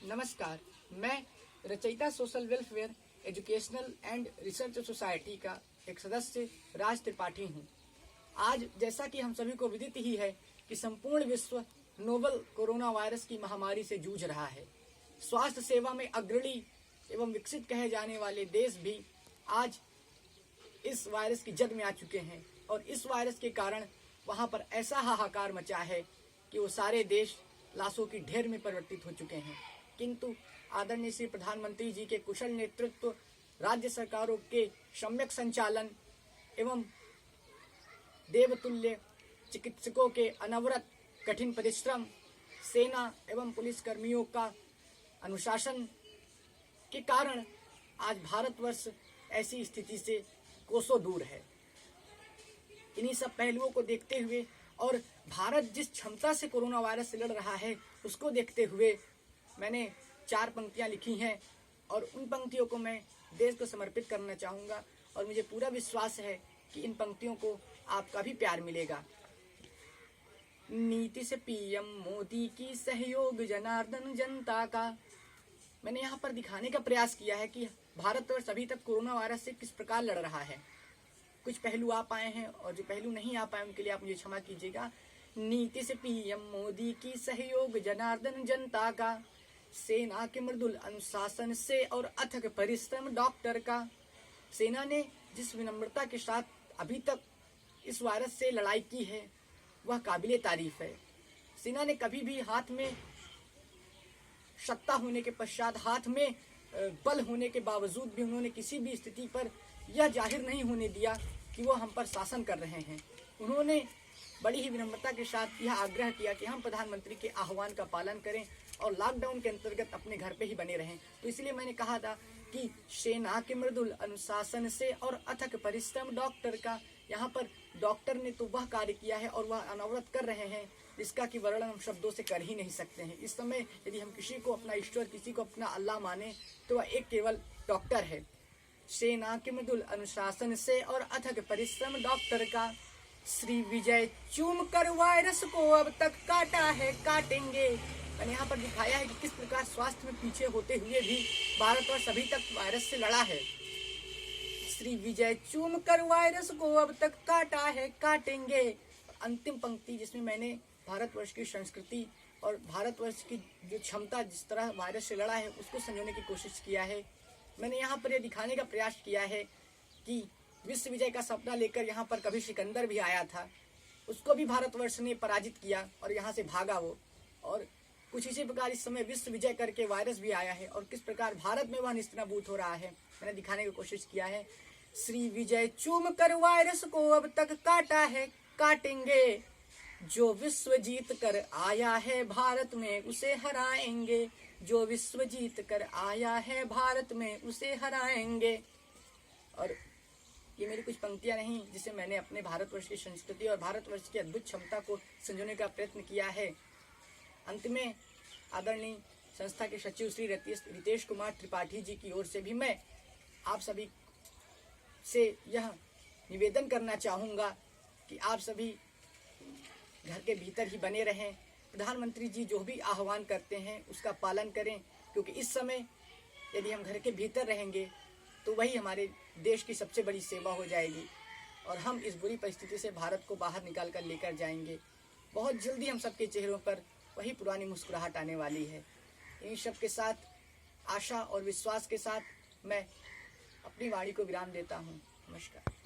नमस्कार, मैं रचयिता social welfare educational and research society का एक सदस्य राज त्रिपाठी हूँ। आज जैसा कि हम सभी को विदित ही है कि संपूर्ण विश्व नोवल कोरोना वायरस की महामारी से जूझ रहा है। स्वास्थ्य सेवा में अग्रणी एवं विकसित कहे जाने वाले देश भी आज इस वायरस की जद में आ चुके हैं और इस वायरस के कारण वहाँ पर ऐसा हाहाकार मचा है कि वो सारे देश लाशों की ढेर में परिवर्तित हो चुके हैं। किंतु आदरणीय श्री प्रधानमंत्री जी के कुशल नेतृत्व, राज्य सरकारों के सम्यक संचालन एवं देवतुल्य चिकित्सकों के अनवरत कठिन परिश्रम, सेना एवं पुलिस कर्मियों का अनुशासन के कारण आज भारतवर्ष ऐसी स्थिति से कोसों दूर है। इन्हीं सब पहलुओं को देखते हुए और भारत जिस क्षमता से कोरोना वायरस से लड़ रहा है उसको देखते हुए मैंने 4 पंक्तियां लिखी हैं और उन पंक्तियों को मैं देश को समर्पित करना चाहूँगा और मुझे पूरा विश्वास है कि इन पंक्तियों को आपका भी प्यार मिलेगा। नीति से पीएम मोदी की सहयोग जनार्दन जनता का। मैंने यहाँ पर दिखाने का प्रयास किया है कि भारतवर्ष अभी तक कोरोना वायरस से किस प्रकार लड़ रहा है। कुछ पहलू आ पाए हैं और जो पहलू नहीं आ पाए उनके लिए आप मुझे क्षमा कीजिएगा। नीति से पीएम मोदी की सहयोग जनार्दन जनता का, सेना के मृदुल अनुशासन से और अथक परिश्रम डॉक्टर का। सेना ने जिस विनम्रता के साथ अभी तक इस वायरस से लड़ाई की है वह काबिले तारीफ है। सेना ने कभी भी हाथ में सत्ता होने के पश्चात, हाथ में बल होने के बावजूद भी उन्होंने किसी भी स्थिति पर यह जाहिर नहीं होने दिया कि वो हम पर शासन कर रहे हैं। उन्होंने बड़ी ही विनम्रता के साथ यह आग्रह किया कि हम प्रधानमंत्री के आह्वान का पालन करें और लॉकडाउन के अंतर्गत अपने घर पे ही बने रहें। तो इसलिए मैंने कहा था कि सेना के मृदुल अनुशासन से और अथक परिश्रम डॉक्टर का। यहाँ पर डॉक्टर ने तो वह कार्य किया है और वह अनवरत कर रहे हैं जिसका कि वर्णन हम शब्दों से कर ही नहीं सकते हैं। इस समय यदि हम किसी को अपना ईश्वर, किसी को अपना अल्लाह माने तो वह एक केवल डॉक्टर है। सेना के मृदुल अनुशासन से और अथक परिश्रम डॉक्टर का। श्री विजय चूम कर वायरस को अब तक काटा है, काटेंगे। मैंने यहाँ पर दिखाया है कि किस प्रकार स्वास्थ्य में पीछे होते हुए भी भारतवर्ष अभी तक वायरस से लड़ा है। श्री विजय चूम कर वायरस को अब तक काटा है, काटेंगे। अंतिम पंक्ति जिसमें मैंने भारतवर्ष की संस्कृति और भारतवर्ष की जो क्षमता जिस तरह वायरस से लड़ा है उसको संजोने की कोशिश किया है। मैंने यहाँ पर यह दिखाने का प्रयास किया है कि विश्व विजय का सपना लेकर यहाँ पर कभी सिकंदर भी आया था, उसको भी भारतवर्ष ने पराजित किया और यहाँ से भागा वो। और कुछ इसी प्रकार इस समय विश्व विजय करके वायरस भी आया है और किस प्रकार भारत में वह निस्तेनाबूत हो रहा है मैंने दिखाने की कोशिश किया है। श्री विजय चूम कर वायरस को अब तक काटा है, काटेंगे। जो विश्व जीत कर आया है भारत में उसे हराएंगे। जो विश्व जीत कर आया है भारत में उसे हराएंगे। और ये मेरी कुछ पंक्तियां नहीं जिसे मैंने अपने भारतवर्ष की संस्कृति और भारतवर्ष की अद्भुत क्षमता को संजोने का प्रयत्न किया है। अंत में आदरणीय संस्था के सचिव श्री रितेश कुमार त्रिपाठी जी की ओर से भी मैं आप सभी से यह निवेदन करना चाहूँगा कि आप सभी घर के भीतर ही बने रहें। प्रधानमंत्री जी जो भी आह्वान करते हैं उसका पालन करें, क्योंकि इस समय यदि हम घर के भीतर रहेंगे तो वही हमारे देश की सबसे बड़ी सेवा हो जाएगी और हम इस बुरी परिस्थिति से भारत को बाहर निकाल कर लेकर जाएंगे। बहुत जल्दी हम सबके चेहरों पर वही पुरानी मुस्कुराहट आने वाली है। इन सब के साथ आशा और विश्वास के साथ मैं अपनी वाणी को विराम देता हूँ। नमस्कार।